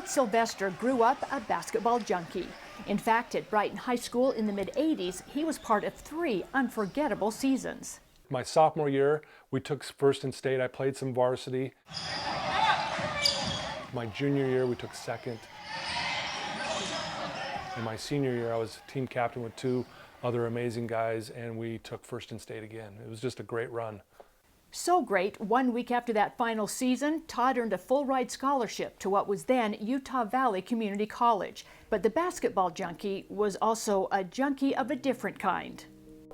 Todd Sylvester grew up a basketball junkie. In fact, at Brighton High School in the mid-'80s, he was part of 3 unforgettable seasons. My sophomore year, we took first in state. I played some varsity. My junior year, we took second. In my senior year, I was team captain with 2 other amazing guys, and we took first in state again. It was just a great run. So great, 1 week after that final season, Todd earned a full-ride scholarship to what was then Utah Valley Community College. But the basketball junkie was also a junkie of a different kind.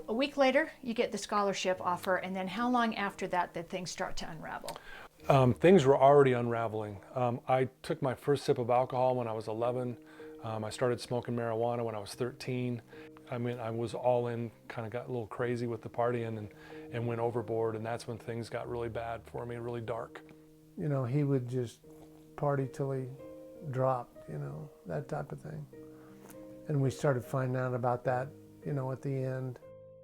A week later, you get the scholarship offer, and then how long after that did things start to unravel? Things were already unraveling. I took my first sip of alcohol when I was 11. I started smoking marijuana when I was 13. I mean, I was all in, kind of got a little crazy with the partying and went overboard, and that's when things got really bad for me, really dark. You know, he would just party till he dropped, you know, that type of thing. And we started finding out about that, you know, at the end.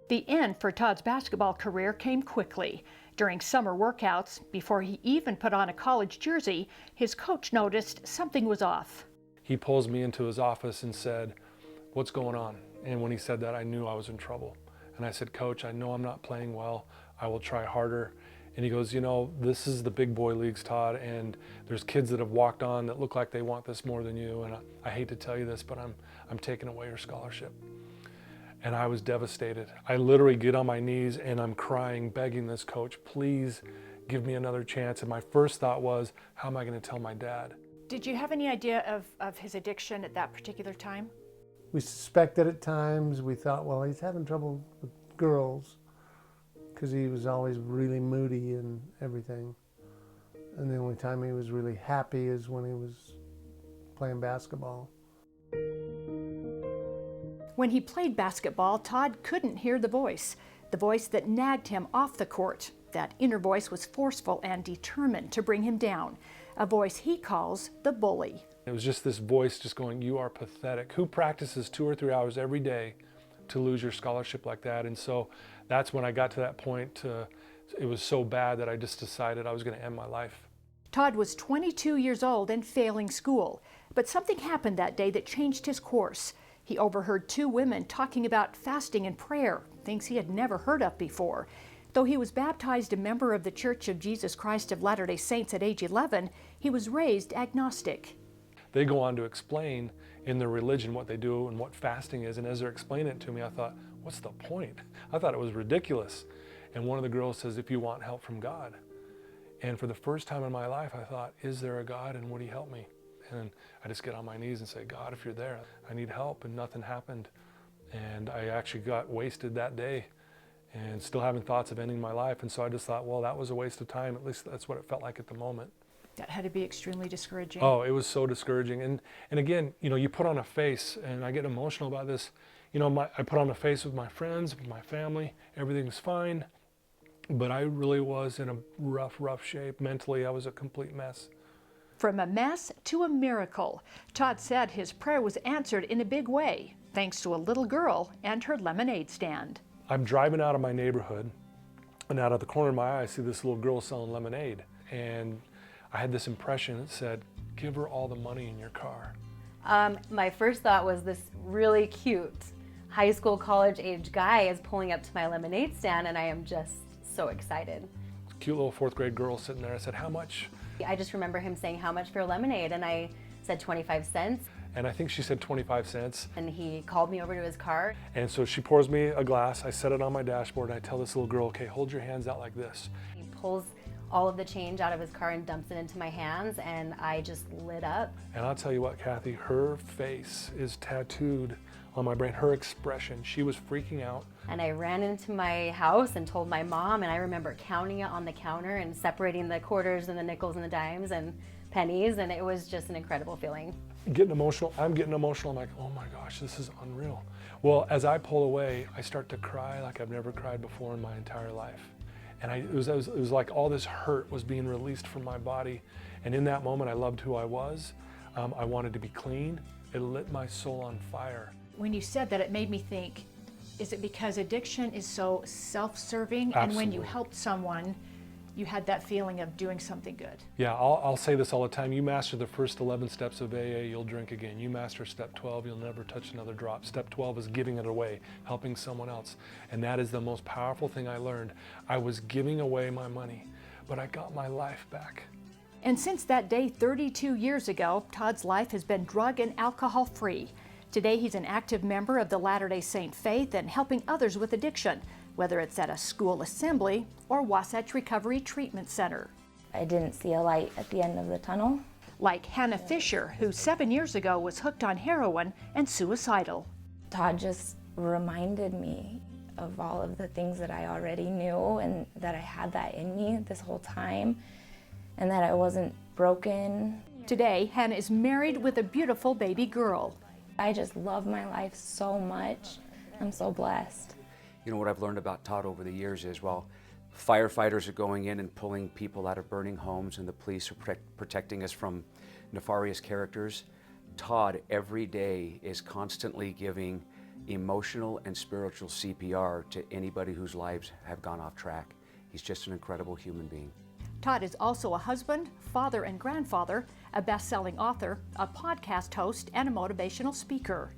The end for Todd's basketball career came quickly. During summer workouts, before he even put on a college jersey, his coach noticed something was off. He pulls me into his office and said, "What's going on?" And when he said that, I knew I was in trouble. And I said, "Coach, I know I'm not playing well. I will try harder." And he goes, "You know, this is the big boy leagues, Todd, and there's kids that have walked on that look like they want this more than you. And I hate to tell you this, but I'm taking away your scholarship." And I was devastated. I literally get on my knees and I'm crying, begging this coach, "Please give me another chance." And my first thought was, how am I going to tell my dad? Did you have any idea of his addiction at that particular time? We suspected at times. We thought, well, he's having trouble with girls because he was always really moody and everything. And the only time he was really happy is when he was playing basketball. When he played basketball, Todd couldn't hear the voice that nagged him off the court. That inner voice was forceful and determined to bring him down, a voice he calls the bully. It was just this voice just going, "You are pathetic. Who practices 2 or 3 hours every day to lose your scholarship like that?" And so that's when I got to that point. It was so bad that I just decided I was going to end my life. Todd was 22 years old and failing school, but something happened that day that changed his course. He overheard 2 women talking about fasting and prayer, things he had never heard of before. Though he was baptized a member of the Church of Jesus Christ of Latter-day Saints at age 11, he was raised agnostic. They go on to explain in their religion what they do and what fasting is, and as they're explaining it to me, I thought, what's the point? I thought it was ridiculous. And one of the girls says, "If you want help from God." And for the first time in my life, I thought, is there a God, and would he help me? And I just get on my knees and say, "God, if you're there, I need help," and nothing happened. And I actually got wasted that day and still having thoughts of ending my life. And so I just thought, well, that was a waste of time. At least that's what it felt like at the moment. That had to be extremely discouraging. Oh, it was so discouraging. And again, you know, you put on a face, and I get emotional about this. You know, I put on a face with my friends, with my family, everything's fine. But I really was in a rough shape. Mentally, I was a complete mess. From a mess to a miracle, Todd said his prayer was answered in a big way, thanks to a little girl and her lemonade stand. I'm driving out of my neighborhood, and out of the corner of my eye, I see this little girl selling lemonade. And I had this impression that said, "Give her all the money in your car." My first thought was this really cute high school, college age guy is pulling up to my lemonade stand, and I am just so excited. Cute little 4th grade girl sitting there. I said, "How much?" I just remember him saying, "How much for lemonade?" And I said 25 cents. And I think she said 25 cents. And he called me over to his car. And so she pours me a glass. I set it on my dashboard, and I tell this little girl, "Okay, hold your hands out like this." He pulls all of the change out of his car and dumps it into my hands, and I just lit up. And I'll tell you what, Kathy, her face is tattooed on my brain, her expression. She was freaking out. And I ran into my house and told my mom, and I remember counting it on the counter and separating the quarters and the nickels and the dimes and pennies, and it was just an incredible feeling. Getting emotional, I'm getting emotional. I'm like, oh my gosh, this is unreal. Well, as I pull away, I start to cry like I've never cried before in my entire life. And it was like all this hurt was being released from my body. And in that moment, I loved who I was. I wanted to be clean. It lit my soul on fire. When you said that, it made me think, is it because addiction is so self-serving? Absolutely. And when you help someone, You had that feeling of doing something good. Yeah, I'll say this all the time. You master the first 11 steps of AA, you'll drink again. You master step 12, you'll never touch another drop. Step 12 is giving it away, helping someone else. And that is the most powerful thing I learned. I was giving away my money, but I got my life back. And since that day 32 years ago, Todd's life has been drug and alcohol free. Today he's an active member of the Latter-day Saint faith and helping others with addiction, whether it's at a school assembly or Wasatch Recovery Treatment Center. I didn't see a light at the end of the tunnel. Like Hannah Fisher, who 7 years ago was hooked on heroin and suicidal. Todd just reminded me of all of the things that I already knew and that I had that in me this whole time and that I wasn't broken. Today, Hannah is married with a beautiful baby girl. I just love my life so much. I'm so blessed. You know, what I've learned about Todd over the years is, while firefighters are going in and pulling people out of burning homes and the police are protecting us from nefarious characters, Todd every day is constantly giving emotional and spiritual CPR to anybody whose lives have gone off track. He's just an incredible human being. Todd is also a husband, father and grandfather, a best-selling author, a podcast host, and a motivational speaker.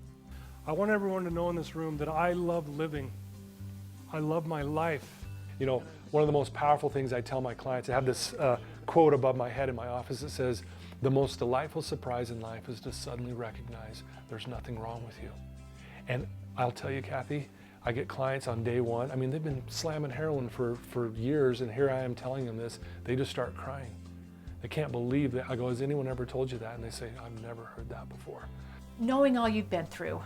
I want everyone to know in this room that I love living. I love my life. You know, one of the most powerful things I tell my clients, I have this quote above my head in my office that says, "The most delightful surprise in life is to suddenly recognize there's nothing wrong with you." And I'll tell you, Kathy, I get clients on day one. I mean, they've been slamming heroin for years, and here I am telling them this. They just start crying. They can't believe that. I go, "Has anyone ever told you that?" And they say, "I've never heard that before." Knowing all you've been through,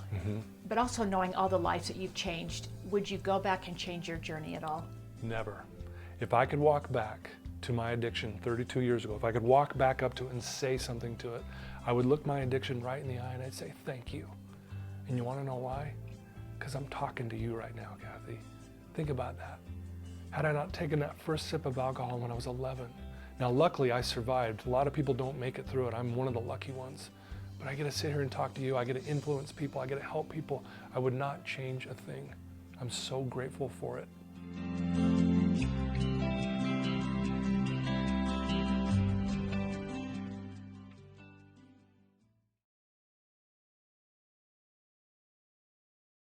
but also knowing all the lives that you've changed, would you go back and change your journey at all? Never. If I could walk back to my addiction 32 years ago, if I could walk back up to it and say something to it, I would look my addiction right in the eye and I'd say, "Thank you." And you want to know why? Because I'm talking to you right now, Kathy. Think about that. Had I not taken that first sip of alcohol when I was 11, now luckily I survived. A lot of people don't make it through it. I'm one of the lucky ones. But I get to sit here and talk to you. I get to influence people. I get to help people. I would not change a thing. I'm so grateful for it.